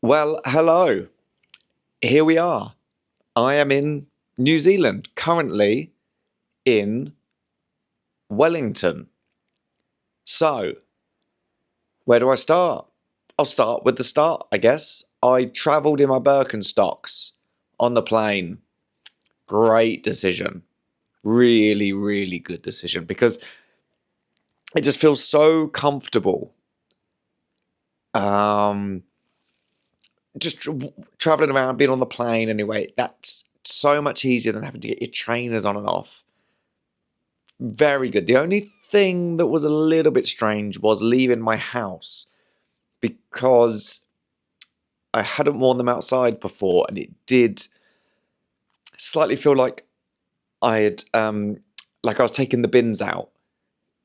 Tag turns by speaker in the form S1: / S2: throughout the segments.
S1: Well, hello. Here we are. I am in New Zealand, currently in Wellington. So, where do I start? I'll start with the start, I guess. I travelled in my Birkenstocks on the plane. Great decision. Really, really good decision because it just feels so comfortable. Just traveling around, being on the plane anyway, that's so much easier than having to get your trainers on and off. Very good. The only thing that was a little bit strange was leaving my house because I hadn't worn them outside before, and it did slightly feel like I had, like I was taking the bins out.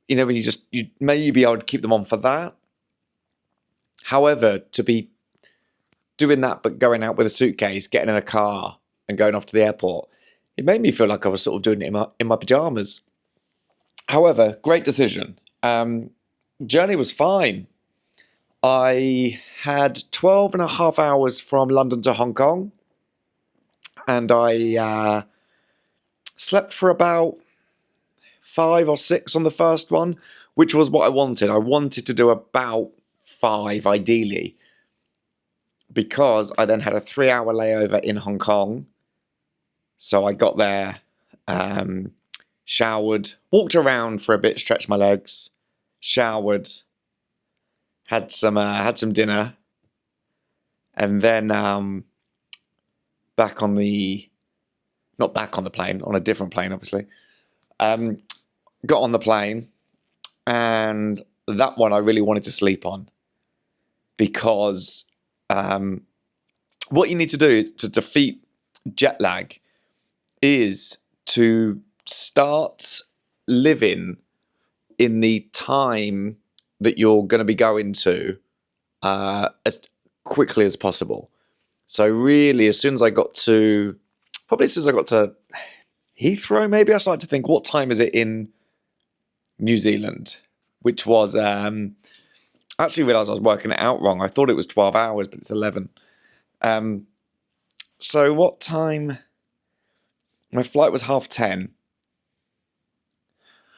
S1: You know, when you may be able to keep them on for that. However, to be doing that but going out with a suitcase, getting in a car and going off to the airport, it made me feel like I was sort of doing it in my pajamas. However, great decision. Journey was fine. I had 12 and a half hours from London to Hong Kong, and I slept for about 5 or 6 on the first one, which was what I wanted. I wanted to do about 5 ideally, because I then had a 3-hour layover in Hong Kong. So I got there, showered, walked around for a bit, stretched my legs, showered, had some dinner, and then not back on the plane, on a different plane, obviously. Got on the plane, and that one I really wanted to sleep on because what you need to do to defeat jet lag is to start living in the time that you're going to be going to as quickly as possible. So really, as soon as I got to Heathrow, maybe I started to think, what time is it in New Zealand? Which was, actually realised I was working it out wrong. I thought it was 12 hours, but it's 11. So what time? My flight was 10:30.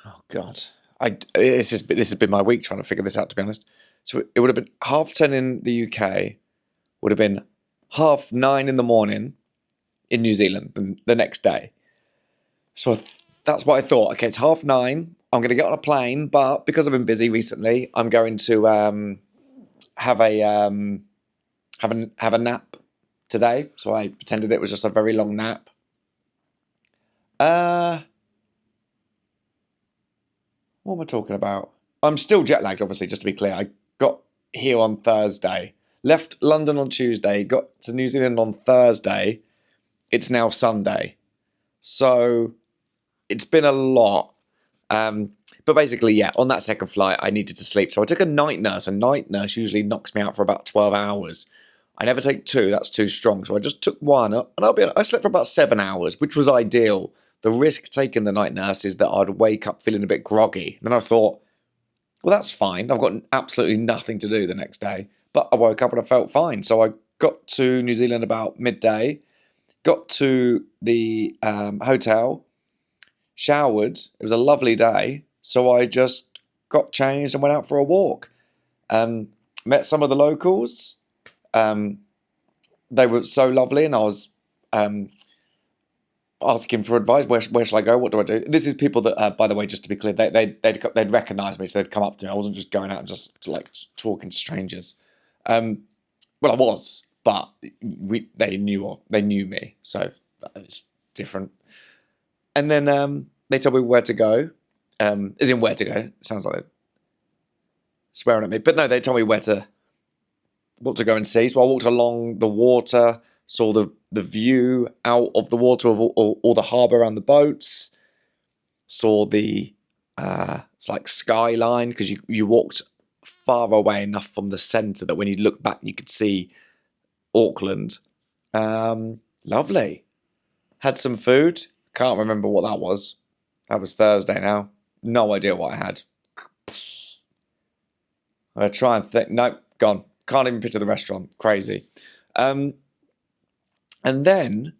S1: Oh God, this has been my week trying to figure this out, to be honest. So it would have been 10:30 in the UK, would have been 9:30 in the morning in New Zealand the next day. So that's what I thought. Okay, it's 9:30. I'm going to get on a plane, but because I've been busy recently, I'm going to have a nap today. So I pretended it was just a very long nap. What am I talking about? I'm still jet lagged, obviously, just to be clear. I got here on Thursday, left London on Tuesday, got to New Zealand on Thursday. It's now Sunday. So it's been a lot. But basically, yeah, on that second flight, I needed to sleep. So I took a night nurse. A night nurse usually knocks me out for about 12 hours. I never take 2. That's too strong. So I just took 1. And I slept for about 7 hours, which was ideal. The risk taking the night nurse is that I'd wake up feeling a bit groggy. And then I thought, well, that's fine. I've got absolutely nothing to do the next day. But I woke up and I felt fine. So I got to New Zealand about midday, got to the hotel, showered. It was a lovely day. So I just got changed and went out for a walk. Met some of the locals. They were so lovely, and I was asking for advice. Where shall I go? What do I do? This is people that, by the way, just to be clear, they'd recognise me, so they'd come up to me. I wasn't just going out and just like talking to strangers. Well, I was, but they knew me, so it's different. And then they told me where to go. As in where to go. It sounds like they're swearing at me, but no, they told me what to go and see. So I walked along the water, saw the view out of the water of all the harbour around the boats, saw the it's like skyline, because you walked far away enough from the centre that when you look back you could see Auckland. Lovely. Had some food. Can't remember what that was. That was Thursday now. No idea what I had. I'm going to try and think. Nope, gone. Can't even picture the restaurant. Crazy. And then,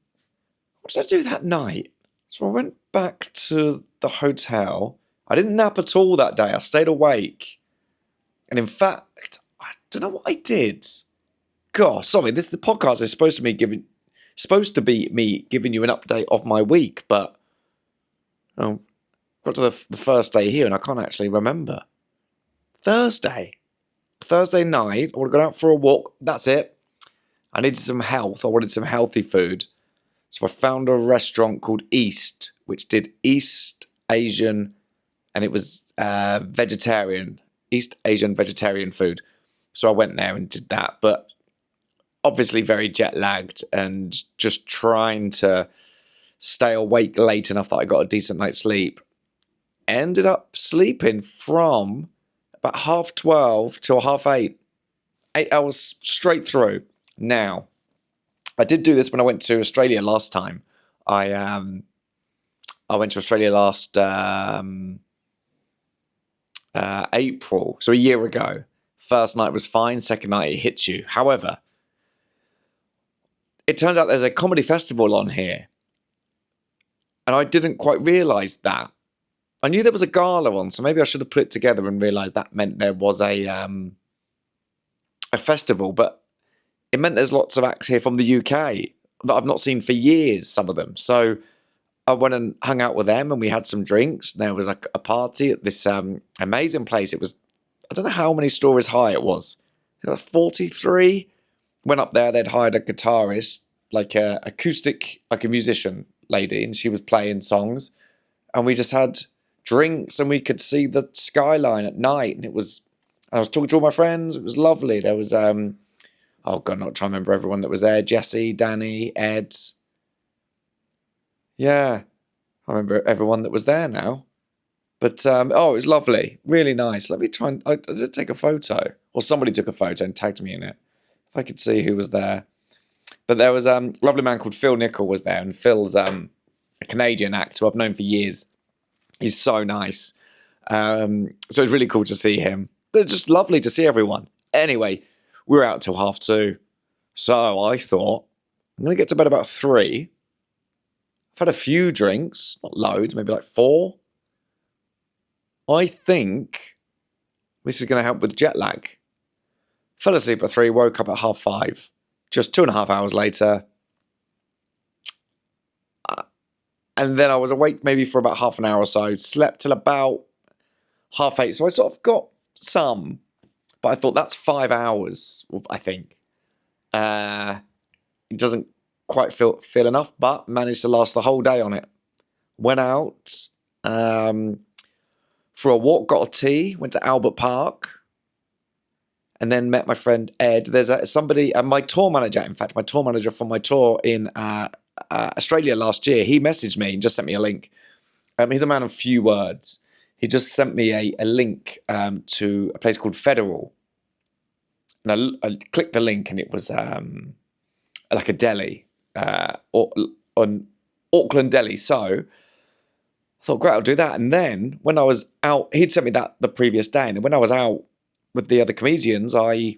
S1: what did I do that night? So I went back to the hotel. I didn't nap at all that day. I stayed awake. And in fact, I don't know what I did. God, sorry, the podcast is supposed to be me giving you an update of my week, but got to the first day here and I can't actually remember. Thursday night, I would have gone out for a walk. That's it. I needed some health. I wanted some healthy food. So I found a restaurant called East, which did East Asian, and it was vegetarian, East Asian vegetarian food. So I went there and did that, but obviously very jet lagged and just trying to stay awake late enough that I got a decent night's sleep. Ended up sleeping from about 12:30 till 8:30. 8 hours straight through. Now, I did do this when I went to Australia last time. I went to Australia last April, so a year ago. First night was fine, second night it hits you. However, it turns out there's a comedy festival on here. And I didn't quite realise that. I knew there was a gala on, so maybe I should have put it together and realised that meant there was a festival, but it meant there's lots of acts here from the UK that I've not seen for years, some of them. So I went and hung out with them and we had some drinks. There was like a party at this amazing place. It was, I don't know how many stories high it was. 43. Went up there, they'd hired a guitarist, like a acoustic, like a musician lady, and she was playing songs. And we just had drinks and we could see the skyline at night. And I was talking to all my friends. It was lovely. There was, oh God, I'm not trying to remember everyone that was there. Jesse, Danny, Ed. Yeah, I remember everyone that was there now. But, it was lovely. Really nice. Let me try and, I did take a photo. Or somebody took a photo and tagged me in it. If I could see who was there. But there was a lovely man called Phil Nichol was there. And Phil's a Canadian actor who I've known for years. He's so nice. So it's really cool to see him. They're just lovely to see everyone. Anyway, we were out till 2:30. So I thought, I'm going to get to bed about 3. I've had a few drinks, not loads, maybe like 4. I think this is going to help with jet lag. Fell asleep at 3, woke up at 5:30. Just 2.5 hours later. And then I was awake maybe for about half an hour or so. Slept till about 8:30. So I sort of got some. But I thought that's 5 hours, I think. It doesn't quite feel enough, but managed to last the whole day on it. Went out for a walk, got a tea, went to Albert Park. And then met my friend Ed. There's somebody, my tour manager, in fact, my tour manager from my tour in Australia last year, he messaged me and just sent me a link. He's a man of few words. He just sent me a link to a place called Federal. And I clicked the link and it was like a deli, on Auckland Deli. So I thought, great, I'll do that. And then when I was out, he'd sent me that the previous day. And then when I was out with the other comedians, I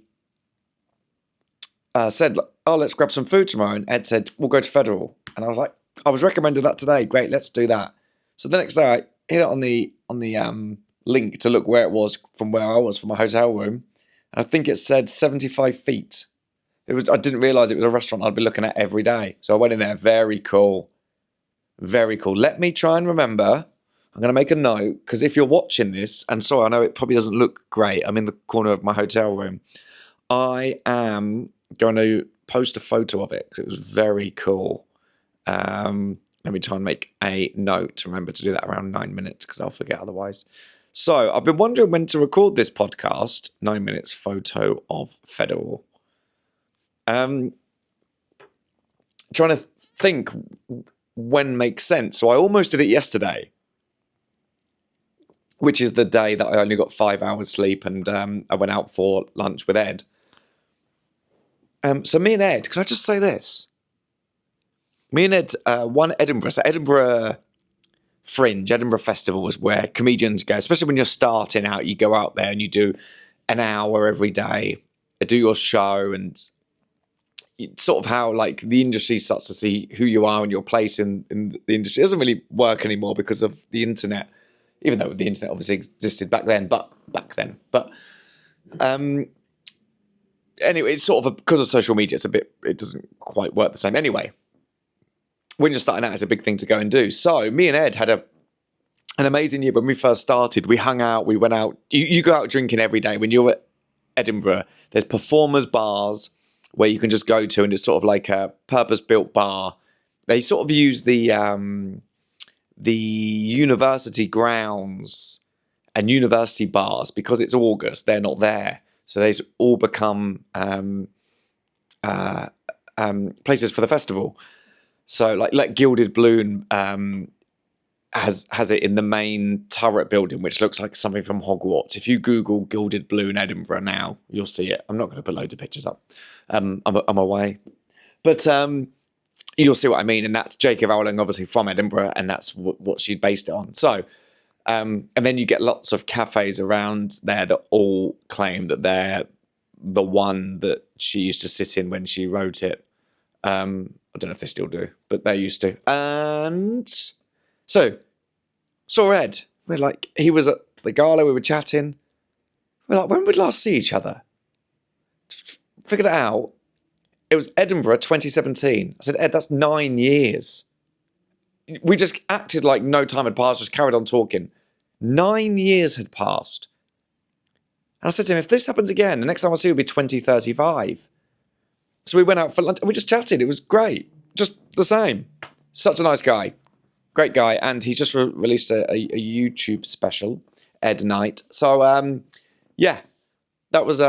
S1: said, oh, let's grab some food tomorrow. And Ed said, we'll go to Federal. And I was like, I was recommended that today. Great, let's do that. So the next day I hit it on the link to look where it was from where I was from my hotel room. And I think it said 75 feet. I didn't realise it was a restaurant I'd be looking at every day. So I went in there. Very cool. Very cool. Let me try and remember. I'm going to make a note, because if you're watching this, and sorry, I know it probably doesn't look great. I'm in the corner of my hotel room. I am going to post a photo of it, because it was very cool. Let me try and make a note to remember to do that around 9 minutes, because I'll forget otherwise. So I've been wondering when to record this podcast. 9 minutes photo of Federal. Trying to think when makes sense. So I almost did it yesterday, which is the day that I only got 5 hours sleep, and I went out for lunch with Ed. So me and Ed, can I just say this? Me and Ed won Edinburgh. So Edinburgh Fringe, Edinburgh Festival is where comedians go, especially when you're starting out. You go out there and you do an hour every day, do your show, and sort of how like the industry starts to see who you are and your place in the industry. It doesn't really work anymore because of the internet, even though the internet obviously existed back then. But anyway, it's sort of because of social media. It doesn't quite work the same. Anyway, when you're starting out, it's a big thing to go and do. So me and Ed had an amazing year when we first started. We hung out, we went out. You go out drinking every day. When you're at Edinburgh, there's performers bars where you can just go to, and it's sort of like a purpose-built bar. They sort of use the university grounds and university bars because it's August. They're not there, so they've all become places for the festival. So like Gilded Balloon has it in the main turret building, which looks like something from Hogwarts. If you Google Gilded Balloon Edinburgh now, you'll see it. I'm not going to put loads of pictures up. I'm away. But you'll see what I mean. And that's J.K. Rowling, obviously, from Edinburgh, and that's what she based it on. So, and then you get lots of cafes around there that all claim that they're the one that she used to sit in when she wrote it. I don't know if they still do, but they used to. And so, saw Ed. We're like, he was at the gala, we were chatting. We're like, when would we last see each other? Figured it out. It was Edinburgh 2017. I said, Ed, that's 9 years. We just acted like no time had passed, just carried on talking. 9 years had passed. And I said to him, if this happens again, the next time I see you will be 2035. So we went out for lunch and we just chatted. It was great. Just the same. Such a nice guy. Great guy. And he's just released a YouTube special, Ed Night. So, yeah, that was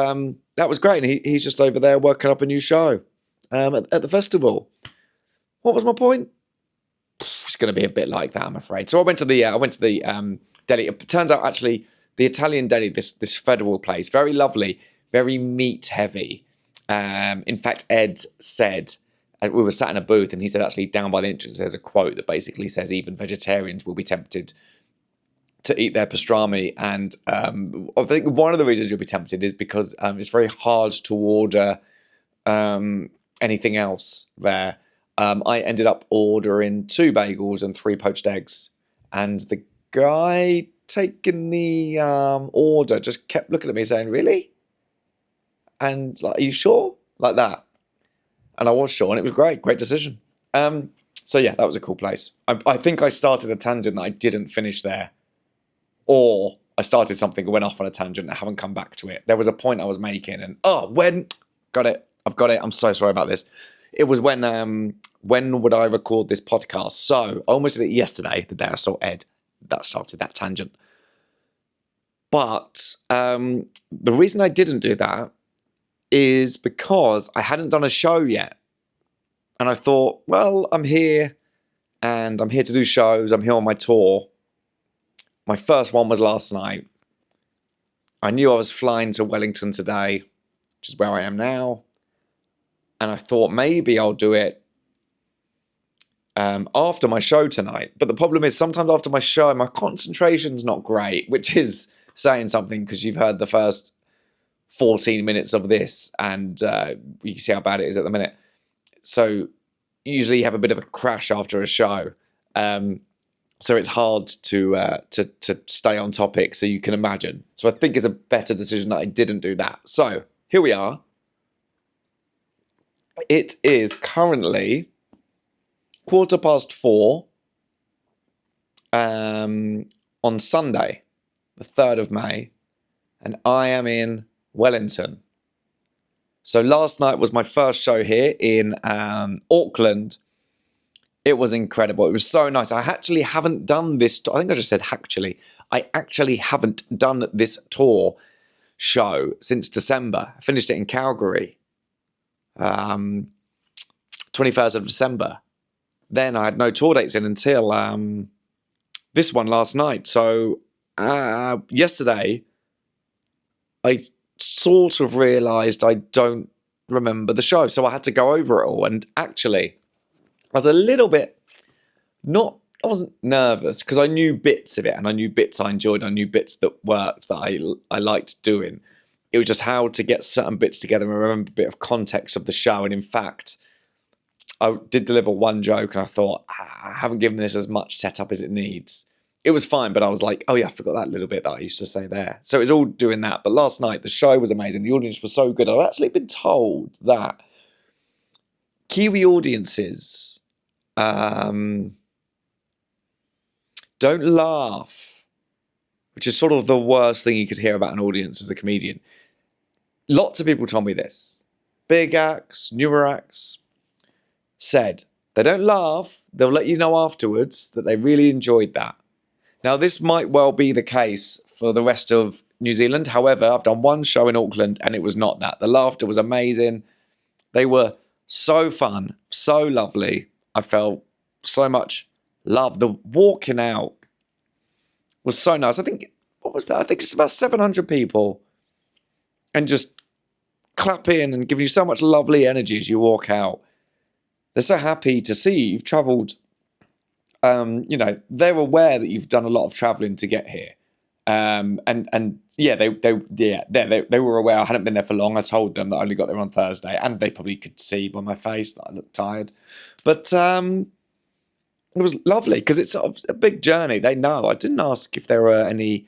S1: great. And he's just over there working up a new show at the festival. What was my point? It's going to be a bit like that, I'm afraid. So I went to the deli. It turns out, actually, the Italian deli, this federal place, very lovely, very meat heavy. In fact, Ed said, we were sat in a booth, and he said, actually, down by the entrance, there's a quote that basically says even vegetarians will be tempted to eat their pastrami. And I think one of the reasons you'll be tempted is because it's very hard to order anything else there. I ended up ordering 2 bagels and 3 poached eggs. And the guy taking the order just kept looking at me saying, really? And like, are you sure? Like that. And I was sure, and it was great decision. So yeah, that was a cool place. I think I started a tangent that I didn't finish there. Or I started something and went off on a tangent and I haven't come back to it. There was a point I was making, and I've got it. I'm so sorry about this. It was when would I record this podcast? So I almost did it yesterday, the day I saw Ed. That started that tangent. But the reason I didn't do that is because I hadn't done a show yet. And I thought, well, I'm here and I'm here to do shows. I'm here on my tour. My first one was last night. I knew I was flying to Wellington today, which is where I am now. And I thought maybe I'll do it after my show tonight. But the problem is sometimes after my show, my concentration's not great, which is saying something because you've heard the first 14 minutes of this and you can see how bad it is at the minute. So usually you have a bit of a crash after a show. So it's hard to stay on topic, so you can imagine. So I think it's a better decision that I didn't do that. So here we are. It is currently 4:15 on Sunday, the 3rd of May, and I am in Wellington. So last night was my first show here in Auckland. It was incredible. It was so nice. I actually haven't done this. I think I just said actually. I actually haven't done this tour show since December. I finished it in Calgary, 21st of December. Then I had no tour dates in until this one last night. So yesterday, I sort of realised I don't remember the show. So I had to go over it all. And actually, I was a little bit I wasn't nervous because I knew bits of it and I knew bits I enjoyed. I knew bits that worked that I liked doing. It was just how to get certain bits together and remember a bit of context of the show. And in fact, I did deliver one joke and I thought, I haven't given this as much setup as it needs. It was fine, but I was like, oh yeah, I forgot that little bit that I used to say there. So it was all doing that. But last night, the show was amazing. The audience was so good. I'd actually been told that Kiwi audiences don't laugh, which is sort of the worst thing you could hear about an audience as a comedian. Lots of people told me this. Big acts, newer acts, said they don't laugh. They'll let you know afterwards that they really enjoyed that. Now, this might well be the case for the rest of New Zealand. However, I've done one show in Auckland and it was not that. The laughter was amazing. They were so fun, so lovely. I felt so much love. The walking out was so nice. I think, what was that? I think it's about 700 people. And just clapping and giving you so much lovely energy as you walk out. They're so happy to see you. You've travelled, they're aware that you've done a lot of travelling to get here. They were aware I hadn't been there for long. I told them that I only got there on Thursday, and they probably could see by my face that I looked tired. But it was lovely because it's a big journey. They know. I didn't ask if there were any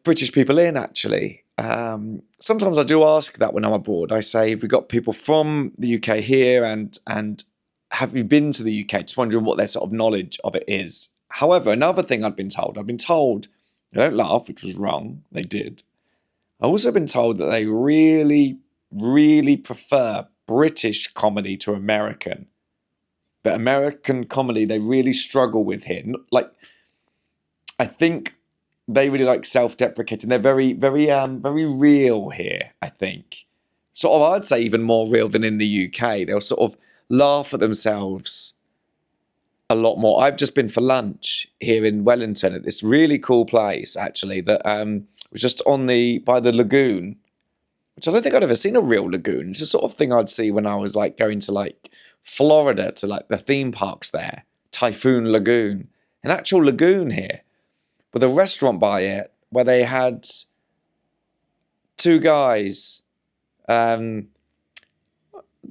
S1: British people in, actually. Sometimes I do ask that when I'm abroad. I say, have we got people from the UK here, and have you been to the UK? Just wondering what their sort of knowledge of it is. However, another thing I've been told they don't laugh, which was wrong. They did. I've also been told that they really, really prefer British comedy to American. That American comedy they really struggle with here. Like, I think they really like self-deprecating. They're very, very, very real here, I think. Sort of, I'd say even more real than in the UK. They'll sort of laugh at themselves a lot more. I've just been for lunch here in Wellington at this really cool place, actually, that was just by the lagoon, which I don't think I'd ever seen a real lagoon. It's the sort of thing I'd see when I was like going to like Florida to like the theme parks there, Typhoon Lagoon, an actual lagoon here, with a restaurant by it where they had two guys. I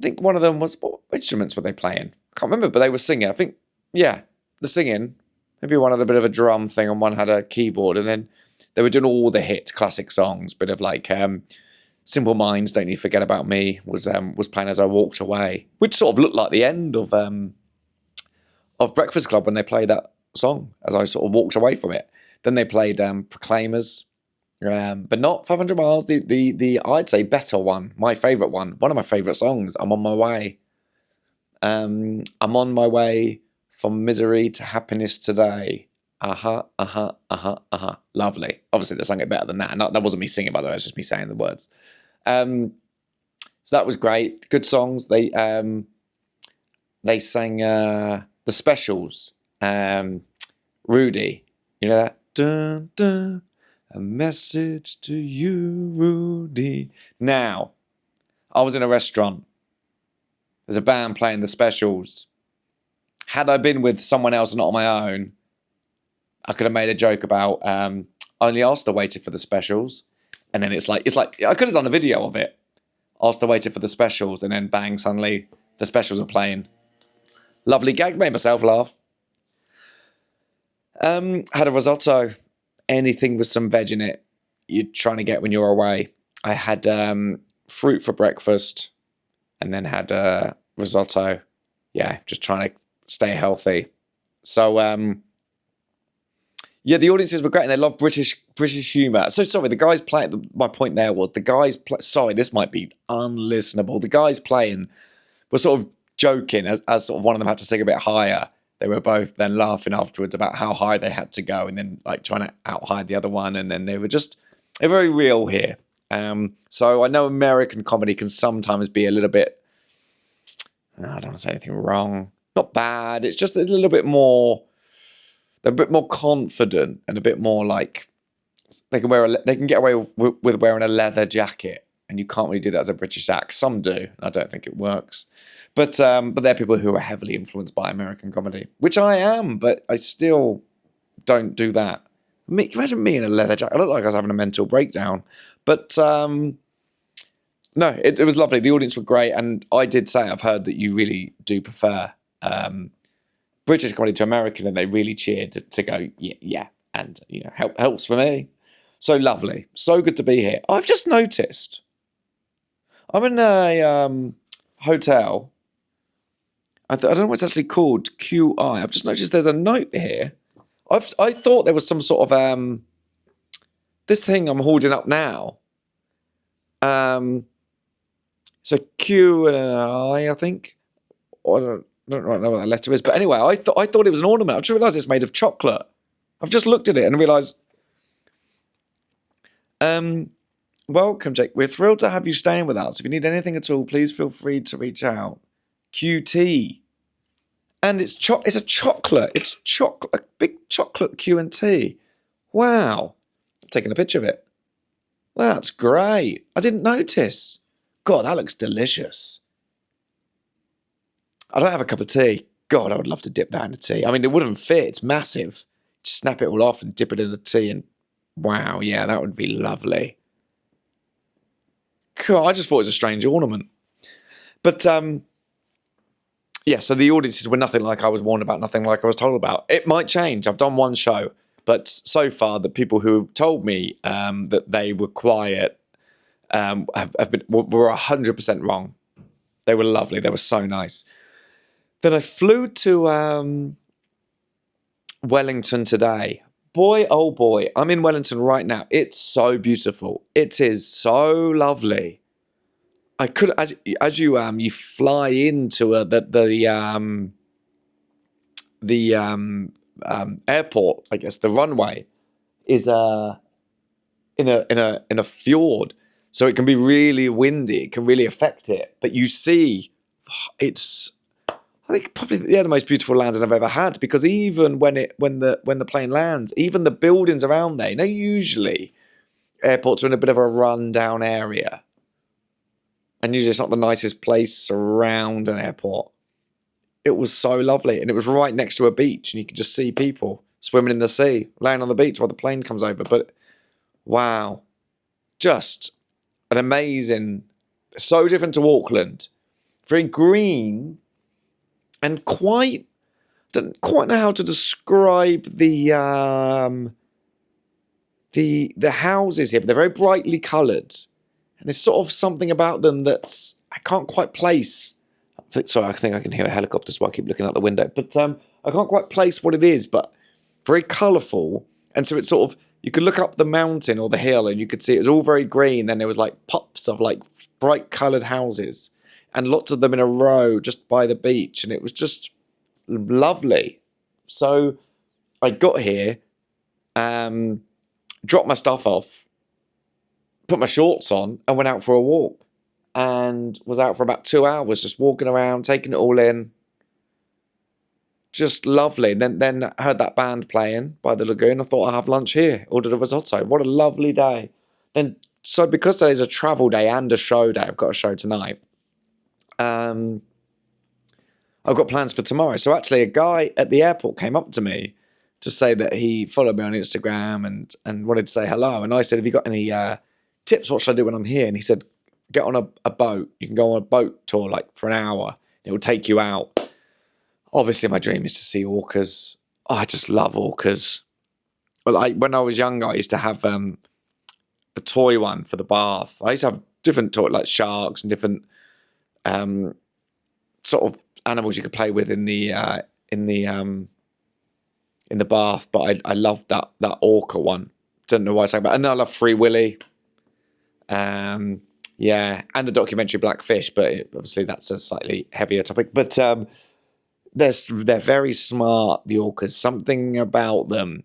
S1: think one of them was, what instruments were they playing? I can't remember, but they were singing. I think, yeah, the singing. Maybe one had a bit of a drum thing and one had a keyboard, and then they were doing all the hit classic songs. Bit of like Simple Minds, Don't You Forget About Me was playing as I walked away, which sort of looked like the end of Breakfast Club when they played that song as I sort of walked away from it. Then they played Proclaimers, but not 500 Miles. The I'd say better one, my favourite one of my favourite songs. I'm on my way. I'm on my way from misery to happiness today. Lovely. Obviously, they sang it better than that. And that wasn't me singing, by the way. It was just me saying the words. So that was great. Good songs. They sang The Specials. Rudy. You know that? Dun, dun, a message to you, Rudy. Now, I was in a restaurant. There's a band playing The Specials. Had I been with someone else, not on my own, I could have made a joke about I only asked the waiter for the specials, and then it's like I could have done a video of it. Asked the waiter for the specials, and then bang, suddenly the specials are playing. Lovely gag, made myself laugh. Had a risotto. Anything with some veg in it, you're trying to get when you're away. I had fruit for breakfast, and then had risotto. Yeah, just trying to stay healthy. So yeah, the audiences were great, and they love British humour. So sorry, the guys playing. My point there was the guys. Sorry, this might be unlistenable. The guys playing were sort of joking as sort of one of them had to sing a bit higher. They were both then laughing afterwards about how high they had to go, and then like trying to out-hide the other one. And then they're very real here. So I know American comedy can sometimes be a little bit. I don't want to say anything wrong. Not bad. It's just a little bit more. They're a bit more confident and a bit more like they can get away with wearing a leather jacket, and you can't really do that as a British act. Some do. And I don't think it works. But they're people who are heavily influenced by American comedy, which I am, but I still don't do that. Imagine me in a leather jacket. I looked like I was having a mental breakdown. But no, it was lovely. The audience were great. And I did say, I've heard that you really do prefer British comedy to American, and they really cheered to go, yeah. And, helps for me. So lovely. So good to be here. I've just noticed, I'm in a hotel. I don't know what it's actually called, QI. I've just noticed there's a note here. I thought there was some sort of this thing I'm holding up now. So Q and an I think. I don't really know what that letter is, but anyway, I thought it was an ornament. I just realised it's made of chocolate. I've just looked at it and realised. Welcome, Jake. We're thrilled to have you staying with us. If you need anything at all, please feel free to reach out. QT. And it's a chocolate. It's chocolate, a big chocolate Q and T. Wow. I'm taking a picture of it. That's great. I didn't notice. God, that looks delicious. I don't have a cup of tea. God, I would love to dip that in a tea. I mean, it wouldn't fit. It's massive. Just snap it all off and dip it in a tea, and wow, yeah, that would be lovely. Cool. I just thought it was a strange ornament. But yeah, so the audiences were nothing like I was warned about, nothing like I was told about. It might change. I've done one show, but so far the people who told me that they were quiet were 100% wrong. They were lovely. They were so nice. Then I flew to Wellington today. Boy, oh boy, I'm in Wellington right now. It's so beautiful. It is so lovely. I could, as you fly into the airport, I guess the runway is in a fjord, so it can be really windy. It can really affect it. But you see, it's, I think, probably the most beautiful landing I've ever had, because even when the plane lands, even the buildings around there, usually airports are in a bit of a rundown area, and usually it's not the nicest place around an airport. It was so lovely, and it was right next to a beach, and you could just see people swimming in the sea, laying on the beach while the plane comes over. But wow, just an amazing, so different to Auckland, very green. And don't quite know how to describe the houses here, but they're very brightly coloured, and there's sort of something about them that's I can't quite place. Sorry, I think I can hear a helicopter, so I keep looking out the window. But I can't quite place what it is, but very colourful, and so it's sort of, you could look up the mountain or the hill, and you could see it was all very green. Then there was like pops of like bright coloured houses, and lots of them in a row just by the beach, and it was just lovely. So I got here, dropped my stuff off, put my shorts on, and went out for a walk, and was out for about 2 hours just walking around, taking it all in. Just lovely. Then heard that band playing by the lagoon. I thought, I'll have lunch here. Ordered a risotto. What a lovely day. So because today's a travel day and a show day, I've got a show tonight. I've got plans for tomorrow. So actually, a guy at the airport came up to me to say that he followed me on Instagram and wanted to say hello. And I said, have you got any tips? What should I do when I'm here? And he said, get on a boat. You can go on a boat tour like for an hour. It will take you out. Obviously, my dream is to see orcas. Oh, I just love orcas. Well, when I was younger, I used to have a toy one for the bath. I used to have different toys like sharks and different sort of animals you could play with in the bath. But I loved that orca one. Don't know why I say about. And I love Free Willy. Yeah, and the documentary Blackfish, but obviously that's a slightly heavier topic. But they're very smart, the orcas. Something about them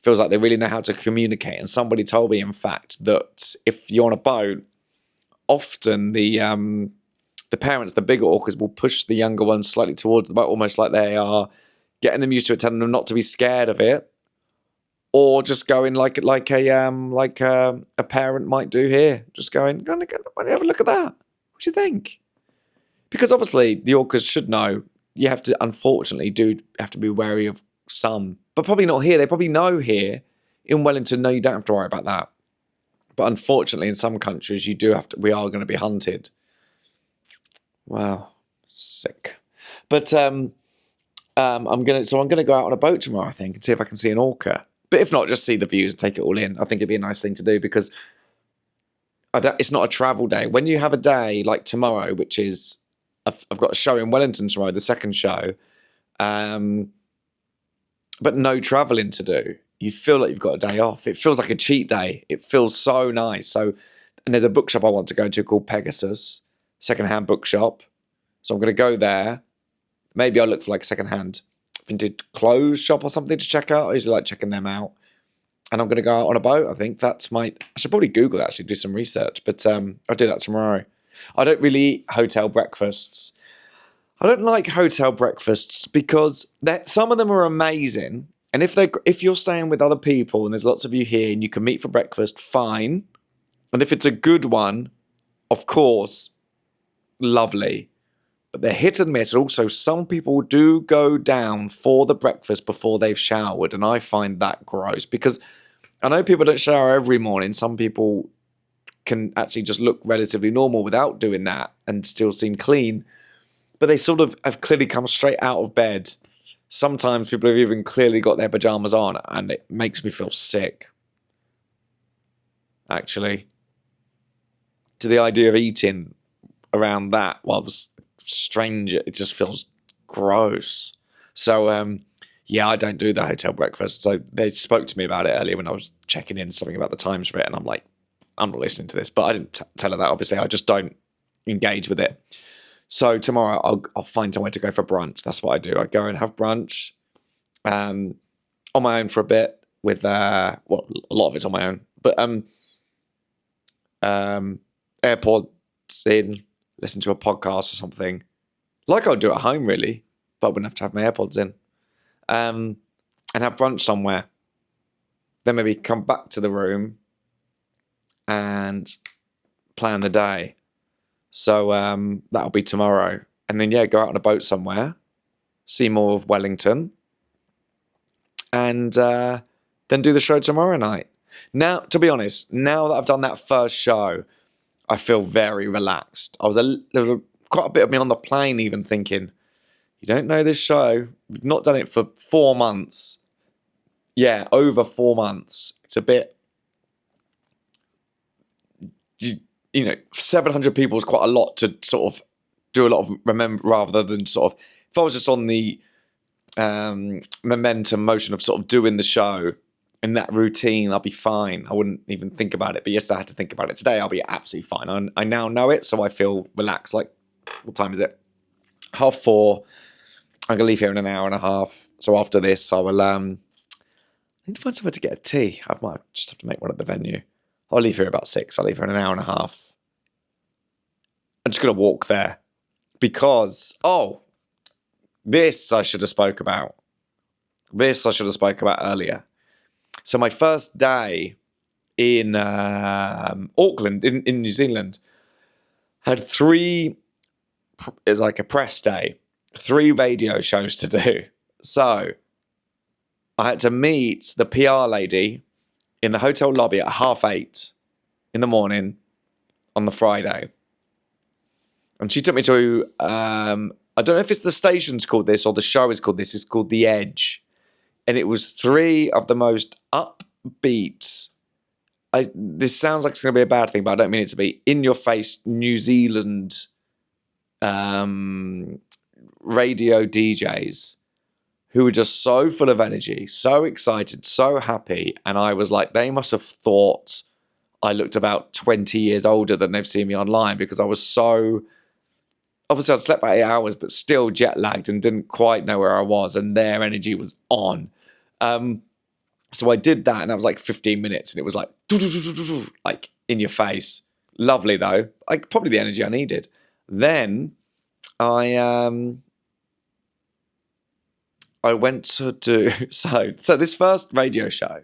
S1: feels like they really know how to communicate. And somebody told me, in fact, that if you're on a boat, often the parents, the bigger orcas, will push the younger ones slightly towards the boat, almost like they are getting them used to it, telling them not to be scared of it, or just going like a parent might do here, just going, go have a look at that. What do you think? Because obviously the orcas should know. You have to be wary of some, but probably not here. They probably know here In Wellington, no, you don't have to worry about that. But unfortunately, in some countries, we are going to be hunted. Wow, sick. But I'm gonna go out on a boat tomorrow, I think, and see if I can see an orca. But if not, just see the views and take it all in. I think it'd be a nice thing to do because it's not a travel day. When you have a day like tomorrow, which is I've got a show in Wellington tomorrow, the second show, but no travelling to do. You feel like you've got a day off. It feels like a cheat day. It feels so nice. So, and there's a bookshop I want to go to called Pegasus, secondhand bookshop. So I'm going to go there. Maybe I'll look for like a secondhand vintage clothes shop or something to check out. I usually like checking them out. And I'm going to go out on a boat, I think. I should probably Google that, actually, do some research. But I'll do that tomorrow. I don't really eat hotel breakfasts. I don't like hotel breakfasts because some of them are amazing. And if you're staying with other people and there's lots of you here and you can meet for breakfast, fine. And if it's a good one, of course, lovely. But they're hit and miss. And also, some people do go down for the breakfast before they've showered. And I find that gross because I know people don't shower every morning. Some people can actually just look relatively normal without doing that and still seem clean. But they sort of have clearly come straight out of bed. Sometimes people have even clearly got their pajamas on, and it makes me feel sick. Actually, to the idea of eating around that while the stranger, it just feels gross. So, yeah, I don't do the hotel breakfast. So they spoke to me about it earlier when I was checking in something about the times for it, and I'm like, I'm not listening to this. But I didn't tell her that. Obviously, I just don't engage with it. So tomorrow I'll find somewhere to go for brunch. That's what I do. I go and have brunch on my own for a bit with a lot of it's on my own. But AirPods in, listen to a podcast or something. Like I'd do at home really, but I wouldn't have to have my AirPods in. And have brunch somewhere. Then maybe come back to the room and plan the day. So that'll be tomorrow. And then, yeah, go out on a boat somewhere, see more of Wellington, and then do the show tomorrow night. Now, to be honest, now that I've done that first show, I feel very relaxed. I was quite a bit of me on the plane even thinking, you don't know this show. We've not done it for 4 months. Yeah, over 4 months. It's a bit... 700 people is quite a lot to sort of do a lot of remember rather than sort of, if I was just on the momentum motion of sort of doing the show in that routine, I'll be fine. I wouldn't even think about it. But yes, I had to think about it today. I'll be absolutely fine. I now know it, so I feel relaxed. Like, what time is it? 4:30. I'm going to leave here in an hour and a half. So after this, I will, I need to find somewhere to get a tea. I might just have to make one at the venue. I'll leave here about 6. I'll leave here in an hour and a half. I'm just going to walk there because, this I should have spoke about. This I should have spoke about earlier. So my first day in Auckland, in New Zealand, had 3, it's like a press day, 3 radio shows to do. So I had to meet the PR lady in the hotel lobby at 8:30 in the morning on the Friday. And she took me to, I don't know if it's the station's called this or the show is called this. It's called The Edge. And it was 3 of the most upbeat, this sounds like it's going to be a bad thing, but I don't mean it to be, in-your-face New Zealand radio DJs who were just so full of energy, so excited, so happy. And I was like, they must have thought I looked about 20 years older than they've seen me online because I was so... Obviously, I'd slept about 8 hours, but still jet lagged and didn't quite know where I was, and their energy was on. So I did that, and that was like 15 minutes, and it was like in your face. Lovely though, like probably the energy I needed. Then I went to do so this first radio show.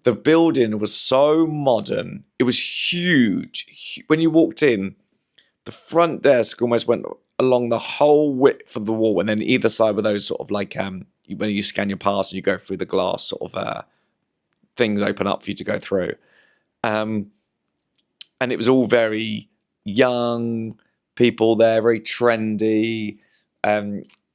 S1: The building was so modern; it was huge. When you walked in, the front desk almost went along the whole width of the wall, and then either side were those sort of like when you scan your pass and you go through the glass sort of things open up for you to go through. And it was all very young people there, very trendy,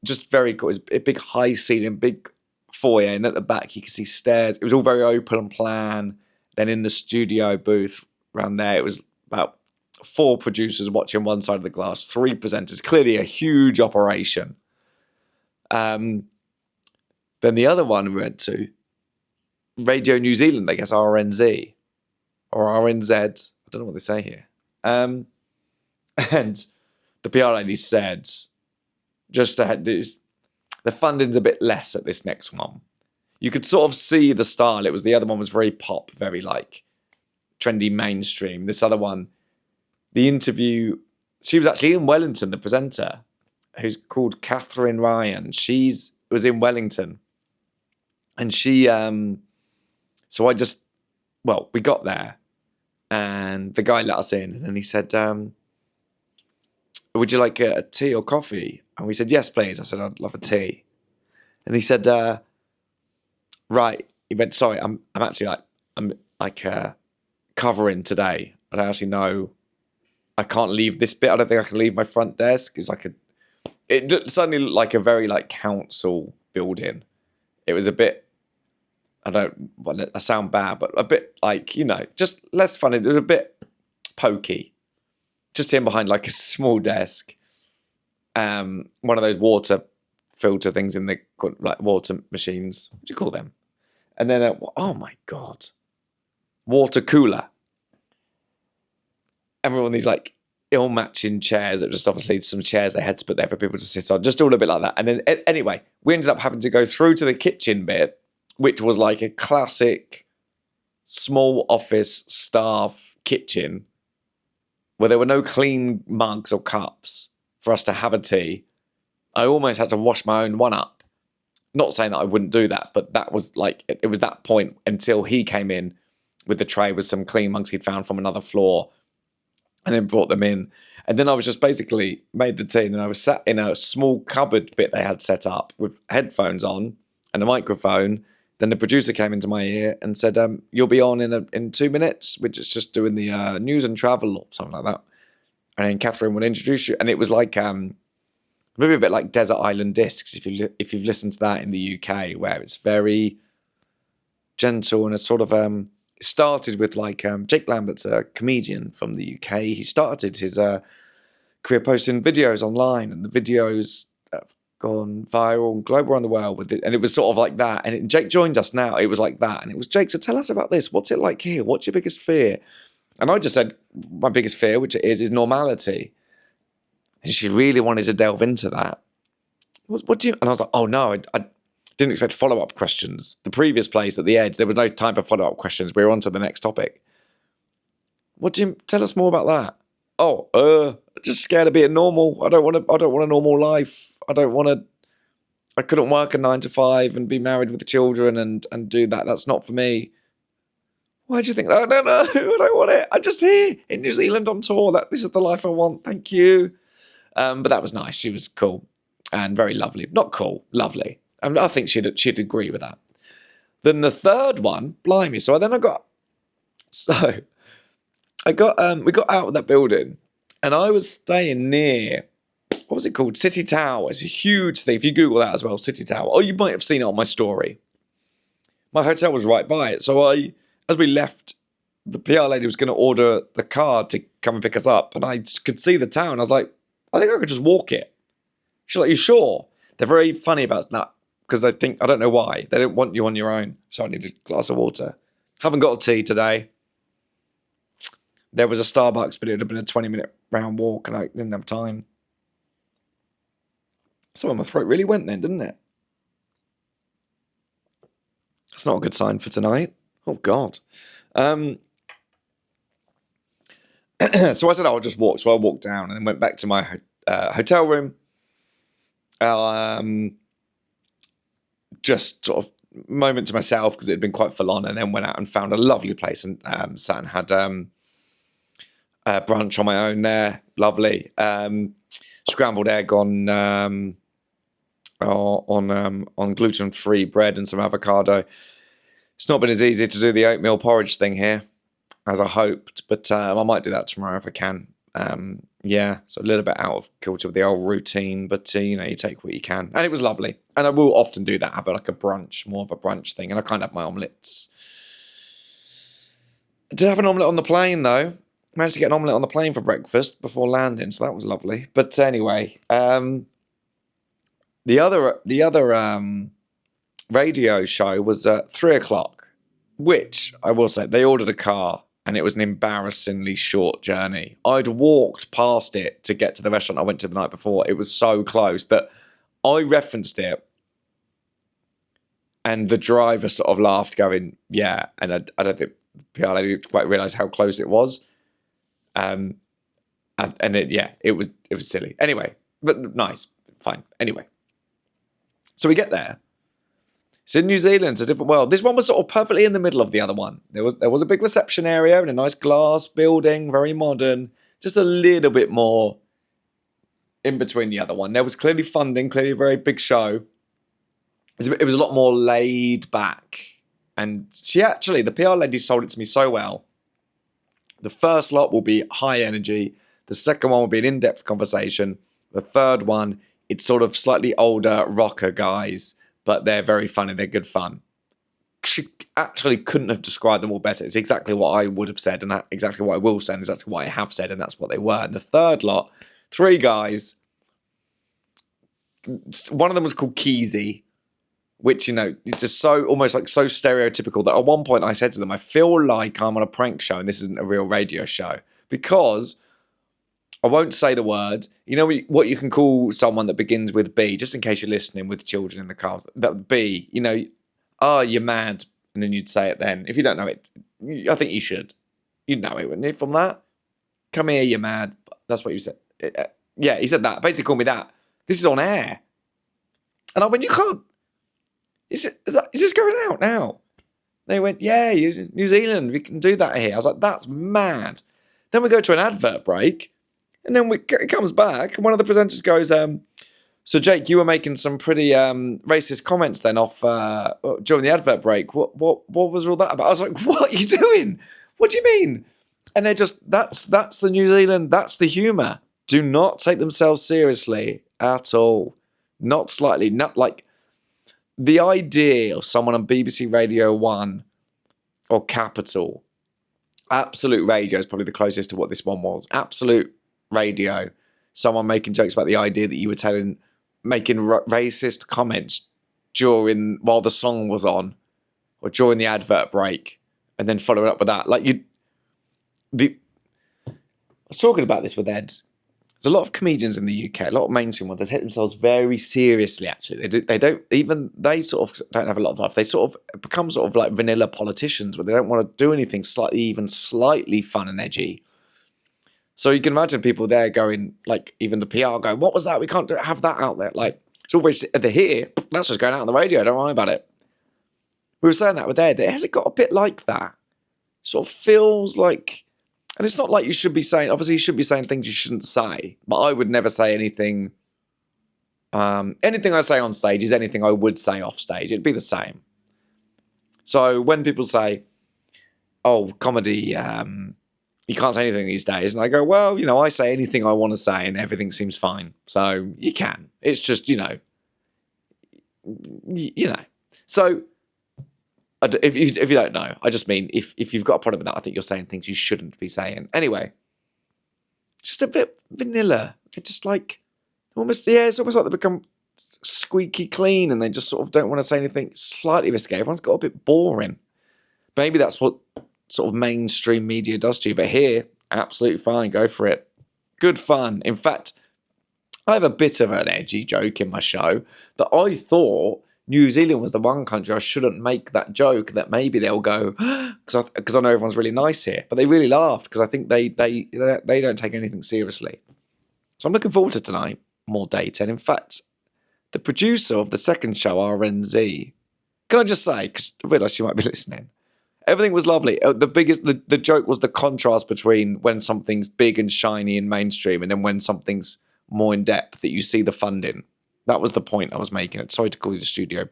S1: just very cool. It was a big high ceiling, big foyer, and at the back you could see stairs. It was all very open and plan. Then in the studio booth around there, it was about 4 producers watching one side of the glass, 3 presenters, clearly a huge operation. Then the other one we went to, Radio New Zealand, I guess RNZ or RNZ, I don't know what they say here. And the PR lady said, just to have this, the funding's a bit less at this next one. You could sort of see the style. It was, the other one was very pop, very like trendy mainstream. This other one, the interview, she was actually in Wellington, the presenter, who's called Catherine Ryan. She was in Wellington. And she, so I just, well, we got there and the guy let us in and he said, would you like a tea or coffee? And we said, yes, please. I said, I'd love a tea. And he said, right. He went, sorry, I'm actually covering today. I don't actually know. I can't leave this bit. I don't think I can leave my front desk. It suddenly looked like a very like council building. It was a bit, I sound bad, but a bit like, just less fun. It was a bit pokey. Just him behind like a small desk. One of those water filter things in the like water machines. What do you call them? And then, oh my God, water cooler. Everyone, these like ill-matching chairs that were just obviously some chairs they had to put there for people to sit on, just all a bit like that. And then anyway, we ended up having to go through to the kitchen bit, which was like a classic small office staff kitchen where there were no clean mugs or cups for us to have a tea. I almost had to wash my own one up. Not saying that I wouldn't do that, but that was like, it was that point until he came in with the tray with some clean mugs he'd found from another floor and then brought them in. And then I was just basically made the tea and then I was sat in a small cupboard bit they had set up with headphones on and a microphone. Then the producer came into my ear and said, you'll be on in 2 minutes. We're just doing the news and travel or something like that. And then Catherine will introduce you. And it was like, maybe a bit like Desert Island Discs, if you've listened to that in the UK, where it's very gentle and a sort of, it started with like, Jake Lambert's a comedian from the UK. He started his career posting videos online and the videos gone viral, global around the world with it, and it was sort of like that. And Jake joined us now. It was like that, and it was Jake. So tell us about this. What's it like here? What's your biggest fear? And I just said my biggest fear, which it is normality. And she really wanted to delve into that. What do you? And I was like, oh no, I didn't expect follow-up questions. The previous place at the Edge, there was no time for follow-up questions. We were on to the next topic. What do you tell us more about that? Oh, just scared of being normal. I don't want a normal life. I couldn't work a 9 to 5 and be married with children and do that. That's not for me. Why do you think that? No, I don't want it. I'm just here in New Zealand on tour. This is the life I want. Thank you. But that was nice. She was cool and very lovely. Not cool, lovely. I think she'd agree with that. Then the third one, blimey. So then we got out of that building and I was staying near, what was it called? City Tower. It's a huge thing. If you Google that as well, City Tower. Oh, you might have seen it on my story. My hotel was right by it. So as we left, the PR lady was going to order the car to come and pick us up. And I could see the town. I was like, I think I could just walk it. She's like, you sure? They're very funny about that because I don't know why. They don't want you on your own. So I need a glass of water. Haven't got a tea today. There was a Starbucks, but it would have been a 20-minute round walk and I didn't have time. So my throat really went then, didn't it? That's not a good sign for tonight. Oh, God. So I said, I'll just walk. So I walked down and then went back to my hotel room. Just sort of moment to myself because it had been quite full on, and then went out and found a lovely place and sat and had brunch on my own there. Lovely. Scrambled egg on gluten-free bread and some avocado. It's not been as easy to do the oatmeal porridge thing here as I hoped, but I might do that tomorrow if I can. Yeah, so a little bit out of kilter with the old routine, but you know, you take what you can. And it was lovely. And I will often do that, have like a brunch, more of a brunch thing. And I kind of have my omelettes. I did have an omelette on the plane, though. Managed to get an omelette on the plane for breakfast before landing, so that was lovely. But anyway, the other radio show was at 3 o'clock, which I will say, they ordered a car and it was an embarrassingly short journey. I'd walked past it to get to the restaurant I went to the night before. It was so close that I referenced it and the driver sort of laughed going, yeah, and I don't think PR lady quite realised how close it was. And it was silly. Anyway, but nice, fine. Anyway, so we get there. It's in New Zealand, it's a different world. This one was sort of perfectly in the middle of the other one. There was a big reception area and a nice glass building, very modern, just a little bit more in between the other one. There was clearly funding, clearly a very big show. It was a lot more laid back. And the PR lady sold it to me so well. The first lot will be high energy. The second one will be an in-depth conversation. The third one, it's sort of slightly older rocker guys, but they're very funny. They're good fun. She actually couldn't have described them all better. It's exactly what I would have said and exactly what I will say and exactly what I have said, and that's what they were. And the third lot, 3 guys. One of them was called Keezy, which, you know, just so almost like so stereotypical that at one point I said to them, I feel like I'm on a prank show and this isn't a real radio show, because I won't say the word. You know what you can call someone that begins with B, just in case you're listening with children in the car. That B, you know, oh, you're mad, and then you'd say it then. If you don't know it, I think you should. You'd know it, wouldn't you, from that? Come here, you're mad. That's what you said. Yeah, he said that. Basically called me that. This is on air. And I went, you can't. Is this going out now? They went, yeah, New Zealand, we can do that here. I was like, that's mad. Then we go to an advert break, and then it comes back, and one of the presenters goes, so Jake, you were making some pretty racist comments then off during the advert break. What was all that about? I was like, what are you doing? What do you mean? And they're just, that's the New Zealand, that's the humour. Do not take themselves seriously at all. Not slightly, not like... The idea of someone on BBC Radio 1 or Capital, Absolute Radio is probably the closest to what this one was. Absolute Radio, someone making jokes about the idea that you were making racist comments while the song was on or during the advert break, and then following up with that. I was talking about this with Ed. There's a lot of comedians in the UK, a lot of mainstream ones, they take themselves very seriously, actually. They sort of don't have a lot of life. They sort of become sort of like vanilla politicians where they don't want to do anything even slightly fun and edgy. So you can imagine people there going, like, even the PR going, what was that? We can't have that out there. Like, it's always, they're here, that's just going out on the radio, don't worry about it. We were saying that with Ed. Has it got a bit like that? Sort of feels like... And it's not like you should be saying, obviously you should be saying things you shouldn't say, but I would never say anything, anything I say on stage is anything I would say off stage. It'd be the same. So when people say, oh, comedy, you can't say anything these days, and I go, well, you know, I say anything I want to say and everything seems fine. So you can. It's just, you know. So... If you don't know, I just mean if you've got a problem with that, I think you're saying things you shouldn't be saying. Anyway, just a bit vanilla. They're just like almost, yeah, it's almost like they become squeaky clean and they just sort of don't want to say anything slightly risque. Everyone's got a bit boring. Maybe that's what sort of mainstream media does to you. But here, absolutely fine. Go for it. Good fun. In fact, I have a bit of an edgy joke in my show that I thought New Zealand was the one country I shouldn't make that joke, that maybe they'll go, because I know everyone's really nice here. But they really laughed because I think they don't take anything seriously. So I'm looking forward to tonight, more data. And in fact, the producer of the second show, RNZ, can I just say, because I realised you might be listening, everything was lovely. The joke was the contrast between when something's big and shiny and mainstream and then when something's more in depth, that you see the funding. That was the point I was making. Sorry to call you the studio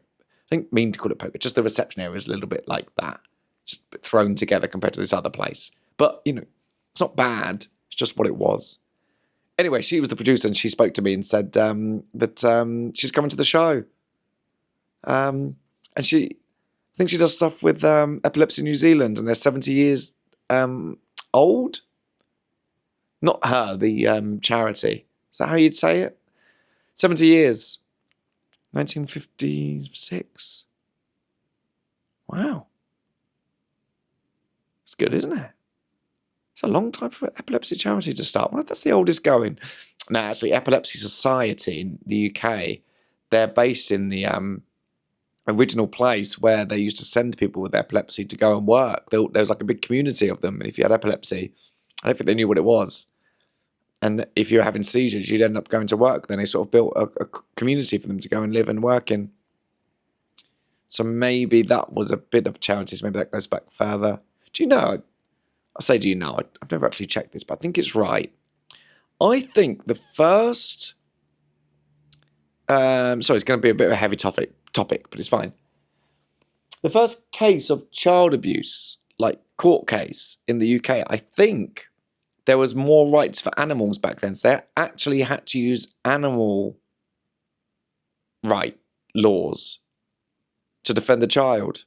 S1: I didn't mean to call it poker, just the reception area is a little bit like that. Just a bit thrown together compared to this other place. But, it's not bad. It's just what it was. Anyway, she was the producer and she spoke to me and said that she's coming to the show. And I think she does stuff with Epilepsy New Zealand, and they're 70 years old. Not her, the charity. Is that how you'd say it? 70 years. 1956. Wow. It's good, isn't it? It's a long time for an epilepsy charity to start. I wonder if that's the oldest going. No, actually, Epilepsy Society in the UK, they're based in the original place where they used to send people with epilepsy to go and work. There was like a big community of them, and if you had epilepsy, I don't think they knew what it was. And if you were having seizures, you'd end up going to work. Then they sort of built a community for them to go and live and work in. So maybe that was a bit of charities. Maybe that goes back further. Do you know? I say, do you know? I've never actually checked this, but I think it's right. I think the first... sorry, it's going to be a bit of a heavy topic, but it's fine. The first case of child abuse, like court case in the UK, I think there was more rights for animals back then. So they actually had to use animal right laws to defend the child.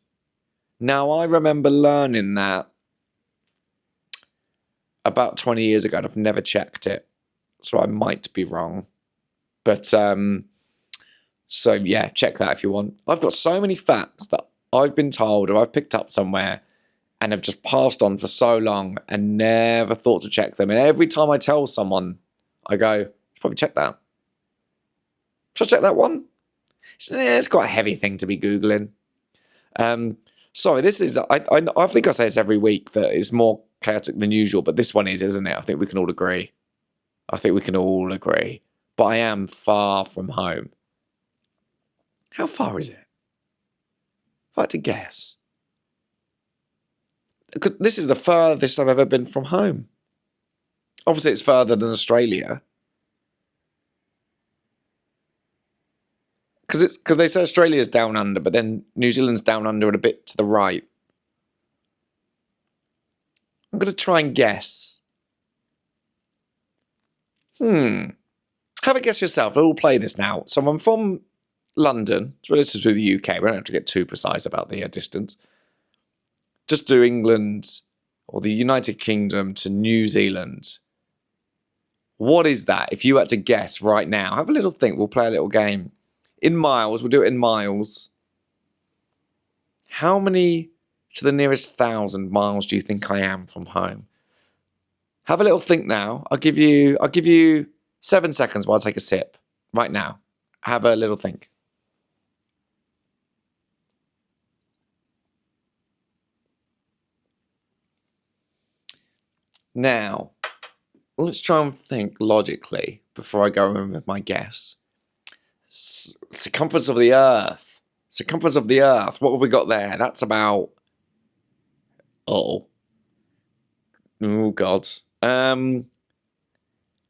S1: Now, I remember learning that about 20 years ago, and I've never checked it, so I might be wrong. But, so yeah, check that if you want. I've got so many facts that I've been told or I've picked up somewhere and have just passed on for so long and never thought to check them. And every time I tell someone, I go, probably check that. Should I check that one? It's quite a heavy thing to be Googling. Sorry, this is, I think I say this every week, that it's more chaotic than usual, but this one is, isn't it? I think we can all agree. But I am far from home. How far is it? If I had to guess. Because this is the furthest I've ever been from home. Obviously, it's further than Australia. Because they say Australia's down under, but then New Zealand's down under and a bit to the right. I'm going to try and guess. Have a guess yourself. We'll play this now. So I'm from London. It's relative to the UK. We don't have to get too precise about the distance. Just do England or the United Kingdom to New Zealand. What is that? If you had to guess right now, have a little think. We'll play a little game. In miles, we'll do it in miles. How many to the nearest 1,000 miles do you think I am from home? Have a little think now. I'll give you 7 seconds while I take a sip. Right now. Have a little think. Now, let's try and think logically before I go in with my guess. Circumference of the Earth. What have we got there? That's about... Oh, God. I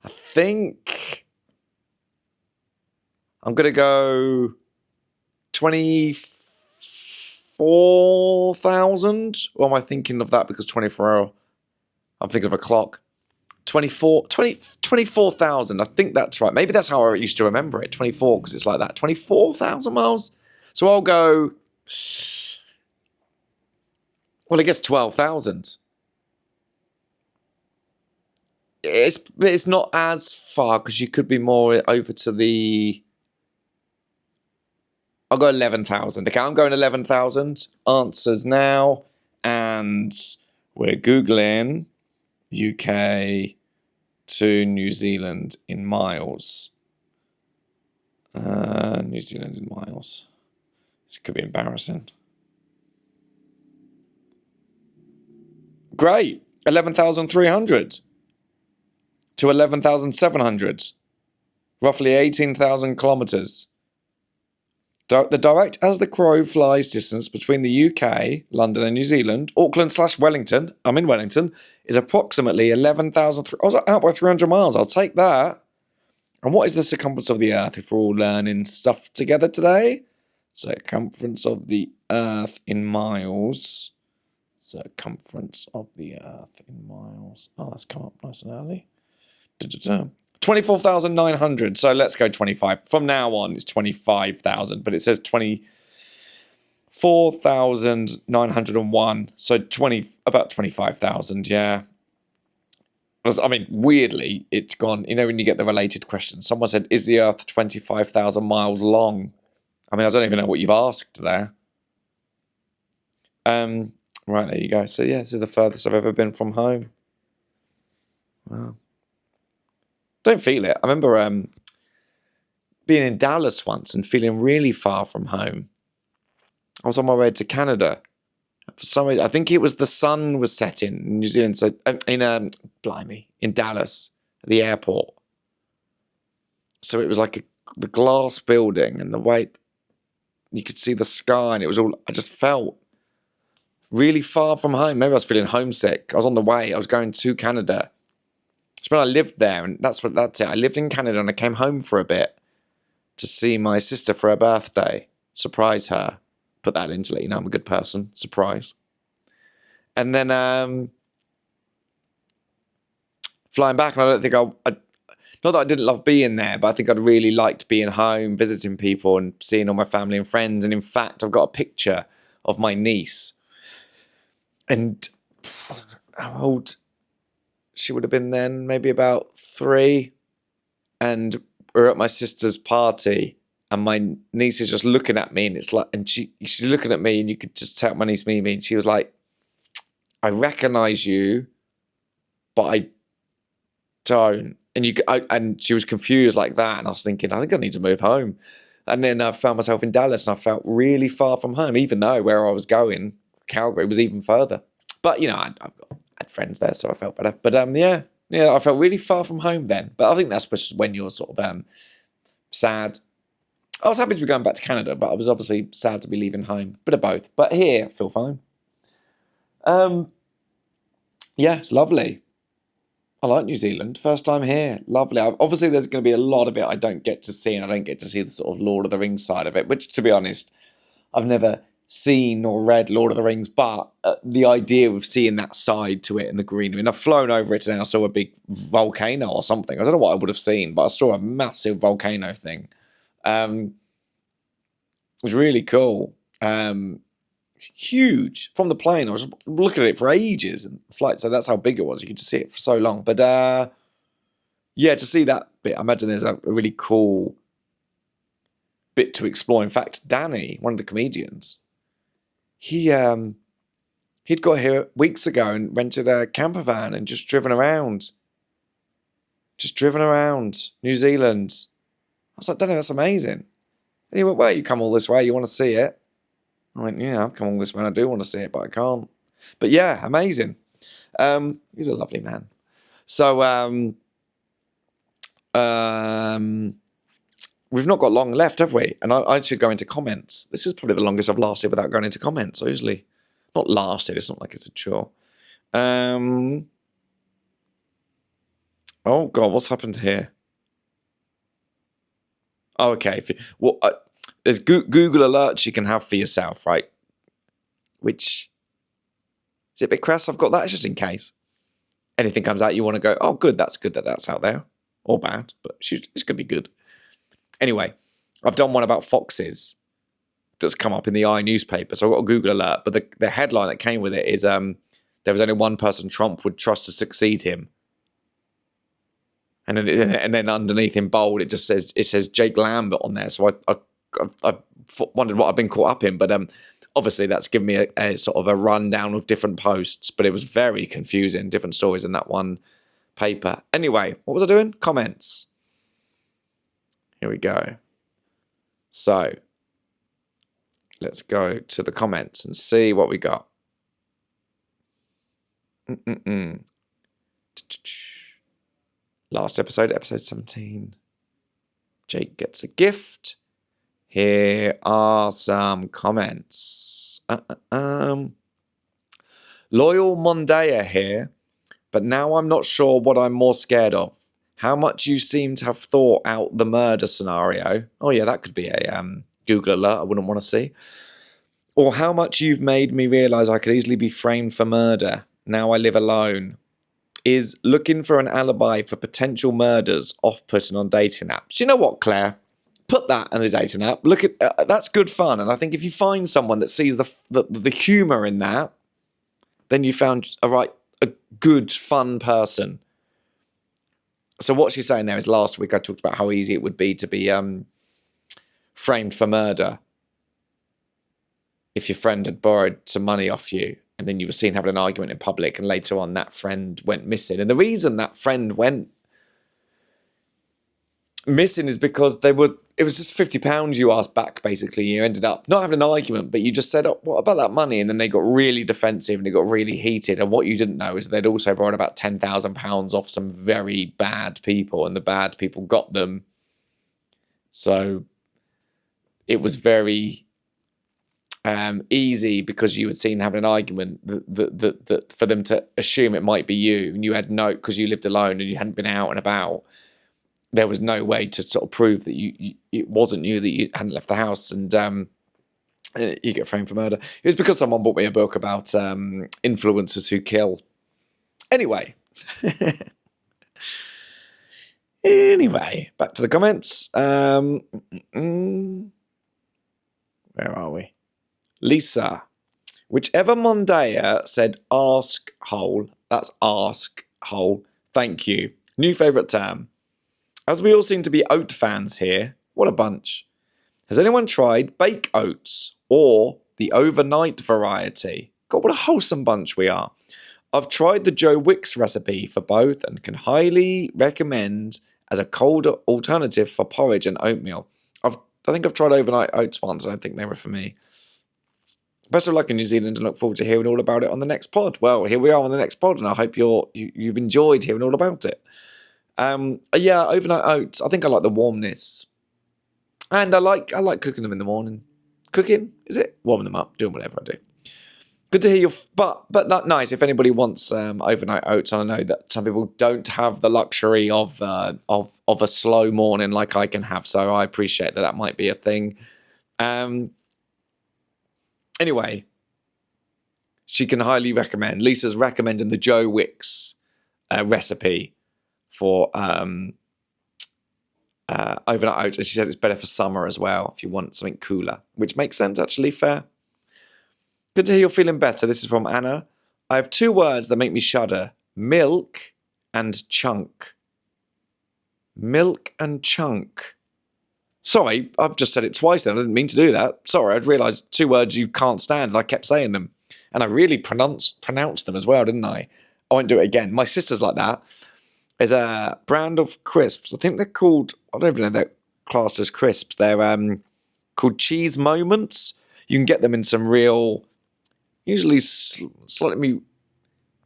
S1: think I'm going to go 24,000. Or am I thinking of that because 24 hour? I'm thinking of a clock. 24,000. I think that's right. Maybe that's how I used to remember it. 24, because it's like that. 24,000 miles. So I'll go... Well, I guess 12,000. It's not as far, because you could be more over to the... I'll go 11,000. Okay, I'm going 11,000. Answers now. And we're Googling UK to New Zealand in miles. New Zealand in miles. This could be embarrassing. Great. 11,300 to 11,700. Roughly 18,000 kilometres. The direct as the crow flies distance between the UK, London and New Zealand, Auckland/Wellington, I'm in Wellington, is approximately 11,000... I was out by 300 miles, I'll take that. And what is the circumference of the Earth if we're all learning stuff together today? Circumference of the Earth in miles. Circumference of the Earth in miles. Oh, that's come up nice and early. 24,900. So let's go 25. From now on, it's 25,000, but it says 24,901. So about 25,000. Yeah. I mean, weirdly, it's gone. You know, when you get the related questions, someone said, "Is the Earth 25,000 miles long?" I mean, I don't even know what you've asked there. Right, there you go. So yeah, this is the furthest I've ever been from home. Wow. Don't feel it. I remember being in Dallas once and feeling really far from home. I was on my way to Canada. For some reason, I think it was the sun was setting in New Zealand. So in Dallas, at the airport. So it was like the glass building and the white. You could see the sky, and it was all. I just felt really far from home. Maybe I was feeling homesick. I was on the way. I was going to Canada. It's when I lived there, and that's it. I lived in Canada, and I came home for a bit to see my sister for her birthday, surprise her. Put that in to let you know I'm a good person. Surprise. And then flying back, and I don't think not that I didn't love being there, but I think I'd really liked being home, visiting people and seeing all my family and friends. And in fact, I've got a picture of my niece. And how old she would have been then? Maybe about 3. And we're at my sister's party. And my niece is just looking at me, and it's like, and she's looking at me, and you could just tell my niece Mimi, and she was like, "I recognise you, but I don't." And she was confused like that, and I was thinking, I think I need to move home. And then I found myself in Dallas, and I felt really far from home, even though where I was going, Calgary, was even further. But you know, I had friends there, so I felt better. But yeah, I felt really far from home then. But I think that's just when you're sort of sad. I was happy to be going back to Canada, but I was obviously sad to be leaving home. Bit of both. But here, I feel fine. Yeah, it's lovely. I like New Zealand. First time here. Lovely. Obviously, there's going to be a lot of it I don't get to see, and I don't get to see the sort of Lord of the Rings side of it, which, to be honest, I've never seen or read Lord of the Rings, but the idea of seeing that side to it and the greenery. And I've flown over it today, and I saw a big volcano or something. I don't know what I would have seen, but I saw a massive volcano thing. It was really cool. Huge. From the plane, I was looking at it for ages and flight, so that's how big it was. You could just see it for so long. But yeah, to see that bit, I imagine there's a really cool bit to explore. In fact, Danny, one of the comedians, he'd got here weeks ago and rented a camper van and just driven around New Zealand. I was like, Danny, that's amazing. And he went, well, you come all this way, you want to see it? I went, yeah, I've come all this way, and I do want to see it, but I can't. But yeah, amazing. He's a lovely man. So we've not got long left, have we? And I should go into comments. This is probably the longest I've lasted without going into comments. I usually, not lasted, it's not like it's a chore. Oh God, what's happened here? Oh, okay. Well, there's Google alerts you can have for yourself, right? Which, is it a bit crass? I've got that just in case. Anything comes out, you want to go, oh, good that that's out there. Or bad, but it's going to be good. Anyway, I've done one about foxes that's come up in the newspaper. So I've got a Google alert, but the headline that came with it is there was only one person Trump would trust to succeed him. And then underneath in bold, it says Jake Lambert on there. So I wondered what I've been caught up in, but obviously that's given me a sort of a rundown of different posts, but it was very confusing, different stories in that one paper. Anyway, what was I doing? Comments. Here we go. So let's go to the comments and see what we got. Last episode 17. Jake gets a gift. Here are some comments. Loyal Mondea here, but now I'm not sure what I'm more scared of. How much you seem to have thought out the murder scenario. Oh yeah, that could be a Google alert, I wouldn't want to see. Or how much you've made me realise I could easily be framed for murder. Now I live alone. Is looking for an alibi for potential murders off-putting on dating apps? You know what, Claire? Put that on a dating app. Look at that's good fun, and I think if you find someone that sees the humour in that, then you found a good fun person. So what she's saying there is, last week I talked about how easy it would be to be framed for murder if your friend had borrowed some money off you and then you were seen having an argument in public, and later on that friend went missing. And the reason that friend went missing is because it was just £50 you asked back, basically. You ended up not having an argument, but you just said, oh, what about that money? And then they got really defensive and it got really heated. And what you didn't know is they'd also borrowed about £10,000 off some very bad people, and the bad people got them. So it was very easy, because you had seen having an argument, that for them to assume it might be you, and you had no, because you lived alone and you hadn't been out and about. There was no way to sort of prove that it wasn't you, that you hadn't left the house, and you get framed for murder. It was because someone bought me a book about influencers who kill. Anyway. Anyway, back to the comments. Where are we? Lisa. Whichever Mondea said ask hole, that's ask hole, thank you. New favourite term. As we all seem to be oat fans here, what a bunch. Has anyone tried bake oats or the overnight variety? God, what a wholesome bunch we are. I've tried the Joe Wicks recipe for both and can highly recommend as a cold alternative for porridge and oatmeal. I think I've tried overnight oats once, and I think they were for me. Best of luck in New Zealand, and look forward to hearing all about it on the next pod. Well, here we are on the next pod, and I hope you've enjoyed hearing all about it. Yeah, overnight oats. I think I like the warmness, and I like cooking them in the morning. Cooking, is it? Warming them up, doing whatever I do. Good to hear your, but not nice. If anybody wants overnight oats, and I know that some people don't have the luxury of a slow morning like I can have, so I appreciate that might be a thing. Anyway, she can highly recommend. Lisa's recommending the Joe Wicks recipe for overnight oats. And she said it's better for summer as well, if you want something cooler, which makes sense, actually. Fair. Good to hear you're feeling better. This is from Anna. I have two words that make me shudder. Milk and chunk. Milk and chunk. Sorry, I've just said it twice then. I didn't mean to do that. Sorry, I'd realised two words you can't stand, and I kept saying them. And I really pronounced them as well, didn't I? I won't do it again. My sister's like that. There's a brand of crisps. I think they're called, I don't even know if they're classed as crisps. They're called Cheese Moments. You can get them in some real, usually slightly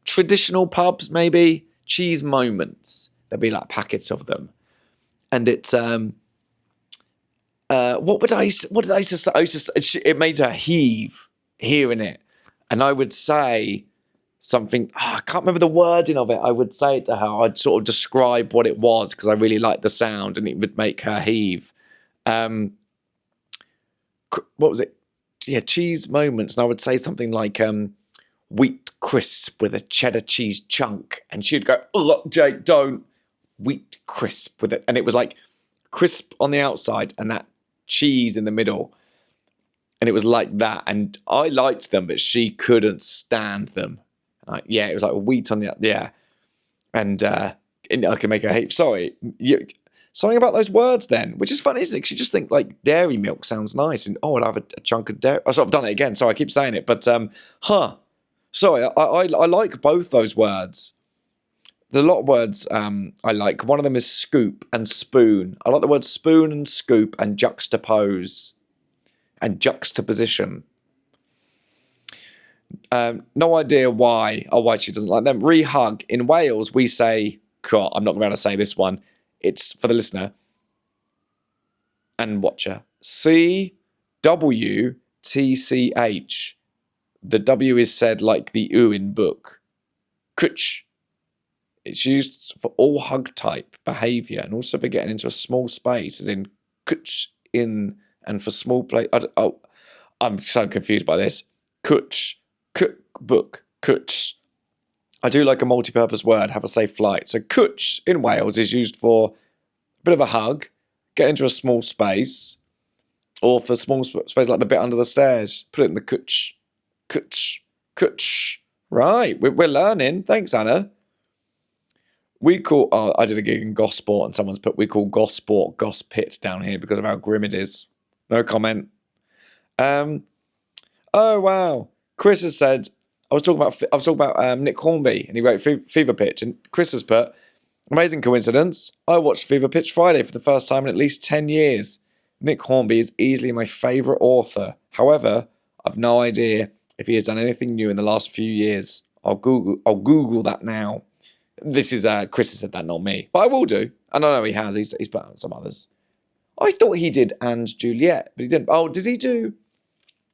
S1: traditional pubs, maybe. Cheese Moments. There'll be like packets of them. And it's, what did I say? It made her heave hearing it. And I would say something, I can't remember the wording of it. I would say it to her. I'd sort of describe what it was because I really liked the sound, and it would make her heave. What was it? Yeah, Cheese Moments. And I would say something like wheat crisp with a cheddar cheese chunk. And she'd go, oh, look, Jake, don't. Wheat crisp with it. And it was like crisp on the outside and that cheese in the middle. And it was like that. And I liked them, but she couldn't stand them. Yeah, it was like wheat on the, yeah. And I can make her hate. Sorry. Something about those words then, which is funny, isn't it? Because you just think like dairy milk sounds nice. And I'd have a chunk of dairy. I've done it again. So I keep saying it. But, sorry, I like both those words. There's a lot of words I like. One of them is scoop and spoon. I like the words spoon and scoop and juxtapose and juxtaposition. No idea why she doesn't like them. Re-hug. In Wales, we say, God, I'm not going to be able to say this one. It's for the listener and watcher. C-W-T-C-H. The W is said like the U in book. Kutch. It's used for all hug type behaviour and also for getting into a small space, as in kutch in and for small play. I'm so confused by this. Cookbook. Cwtch. I do like a multi-purpose word. Have a safe flight. So cwtch in Wales is used for a bit of a hug, get into a small space, or for small space like the bit under the stairs. Put it in the cwtch. Cwtch. Right, we're learning. Thanks, Anna. I did a gig in Gosport and someone's put, we call Gosport Gospit down here because of how grim it is. No comment. Oh, wow. Chris has said, I was talking about Nick Hornby and he wrote Fever Pitch, and Chris has put, amazing coincidence. I watched Fever Pitch Friday for the first time in at least 10 years. Nick Hornby is easily my favourite author. However, I've no idea if he has done anything new in the last few years. I'll Google that now. This is Chris has said that, not me, but I will do. And I know he has. He's put out some others. I thought he did And Juliet, but he didn't. Oh, did he do?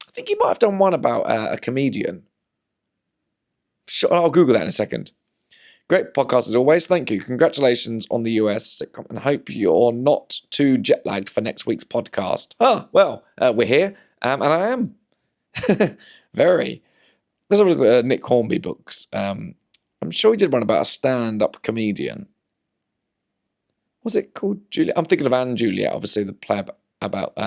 S1: I think he might have done one about a comedian. Sure, I'll Google that in a second. Great podcast as always. Thank you. Congratulations on the US sitcom, and hope you're not too jet lagged for next week's podcast. Well, we're here, and I am very. Let's have a look at Nick Hornby books. I'm sure he did one about a stand-up comedian. Was it called Juliet? I'm thinking of And Juliet, obviously the play about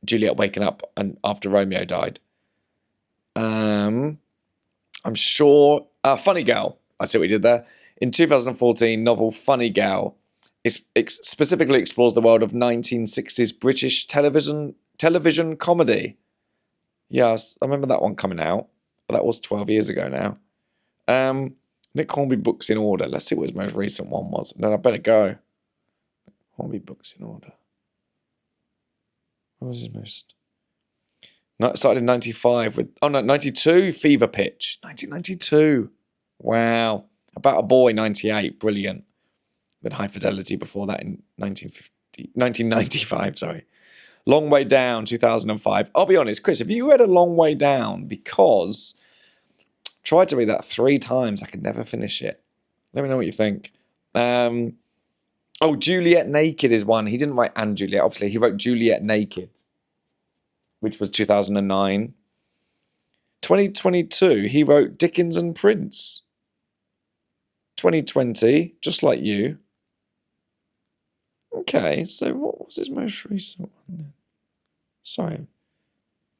S1: Juliet waking up and after Romeo died. I'm sure Funny Gal. I see what we did there. In 2014, novel Funny Gal specifically explores the world of 1960s British television comedy. Yes, I remember that one coming out, but that was 12 years ago now. Nick Hornby books in order. Let's see what his most recent one was. And then I better go. Hornby books in order. What was his most? No, it started in 95 with 92, Fever Pitch. 1992. Wow. About a Boy, 98. Brilliant. Then High Fidelity before that in 1995, sorry. Long Way Down, 2005. I'll be honest, Chris, have you read A Long Way Down? Because I tried to read that 3 times. I could never finish it. Let me know what you think. Juliet Naked is one. He didn't write And Juliet, obviously. He wrote Juliet Naked, which was 2009. 2022, he wrote Dickens and Prince. 2020, Just Like You. Okay, so what was his most recent one? Sorry.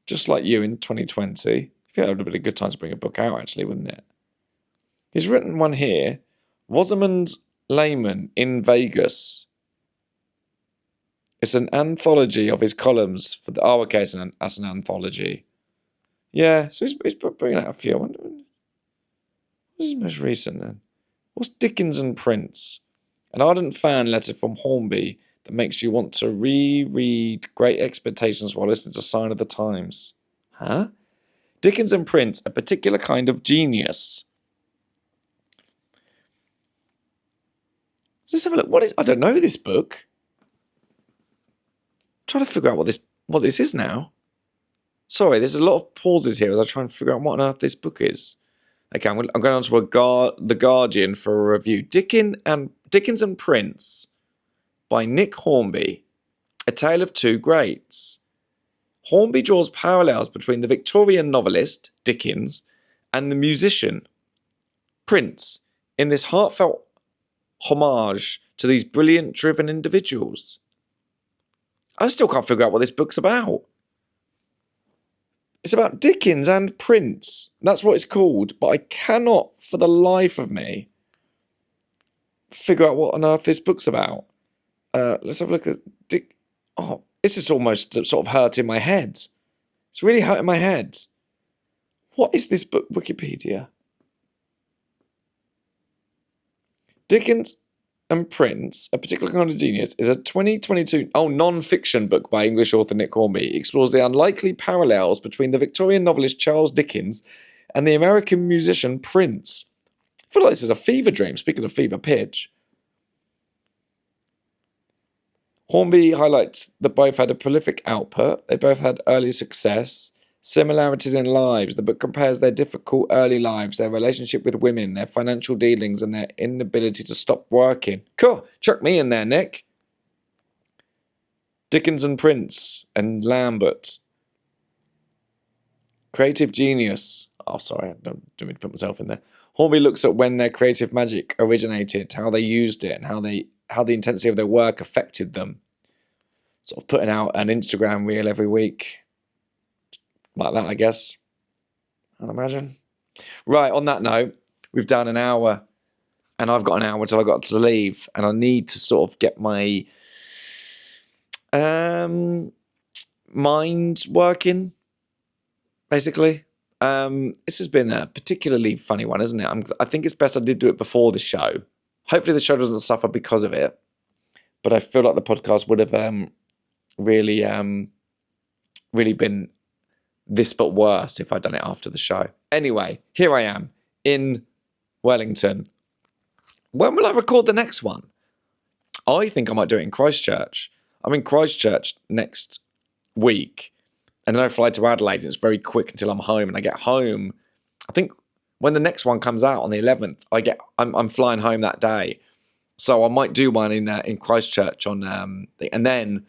S1: Just Like You in 2020. I feel that would have been a good time to bring a book out, actually, wouldn't it? He's written one here. Rosamund Lehman in Vegas. It's an anthology of his columns for the. Oh, okay, that's an anthology. Yeah, so he's bringing out a few. I wonder, what's his most recent then? What's Dickens and Prince? An ardent fan letter from Hornby that makes you want to reread Great Expectations while listening to Sign of the Times. Huh? Dickens and Prince, a particular kind of genius. Let's have a look. I don't know this book. I'm trying to figure out what this is now. Sorry, there's a lot of pauses here as I try and figure out what on earth this book is. Okay, I'm going on to The Guardian for a review. Dickens and Prince by Nick Hornby, A Tale of Two Greats. Hornby draws parallels between the Victorian novelist, Dickens, and the musician, Prince, in this heartfelt homage to these brilliant, driven individuals. I still can't figure out what this book's about. It's about Dickens and Prince. That's what it's called. But I cannot, for the life of me, figure out what on earth this book's about. Let's have a look at Dick. Oh, this is almost sort of hurting my head. It's really hurting my head. What is this book? Wikipedia. Dickens and Prince, a particular kind of genius, is a 2022 non-fiction book by English author Nick Hornby. It explores the unlikely parallels between the Victorian novelist Charles Dickens and the American musician Prince. I feel like this is a fever dream, speaking of Fever Pitch. Hornby highlights that both had a prolific output, they both had early success, similarities in lives. The book compares their difficult early lives, their relationship with women, their financial dealings, and their inability to stop working. Cool. Chuck me in there, Nick. Dickens and Prince and Lambert. Creative genius. Oh, sorry, I don't mean to put myself in there. Hornby looks at when their creative magic originated, how they used it, and how the intensity of their work affected them. Sort of putting out an Instagram reel every week. Like that, I guess. I'd imagine. Right, on that note, we've done an hour, and I've got an hour till I've got to leave, and I need to sort of get my mind working, basically. This has been a particularly funny one, isn't it? I think it's best I did do it before the show. Hopefully the show doesn't suffer because of it, but I feel like the podcast would have really been this but worse if I'd done it after the show. Anyway, here I am in Wellington. When will I record the next one? I think I might do it in Christchurch. I'm in Christchurch next week, and then I fly to Adelaide. It's very quick until I'm home, and I get home. I think when the next one comes out on the 11th, I'm flying home that day, so I might do one in Christchurch on and then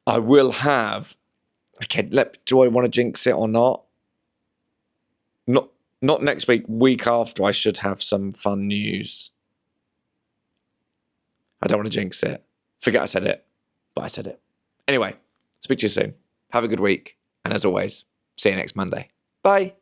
S1: I will have. Okay, do I want to jinx it or not? Not next week. Week after, I should have some fun news. I don't want to jinx it. Forget I said it, but I said it. Anyway, speak to you soon. Have a good week. And as always, see you next Monday. Bye.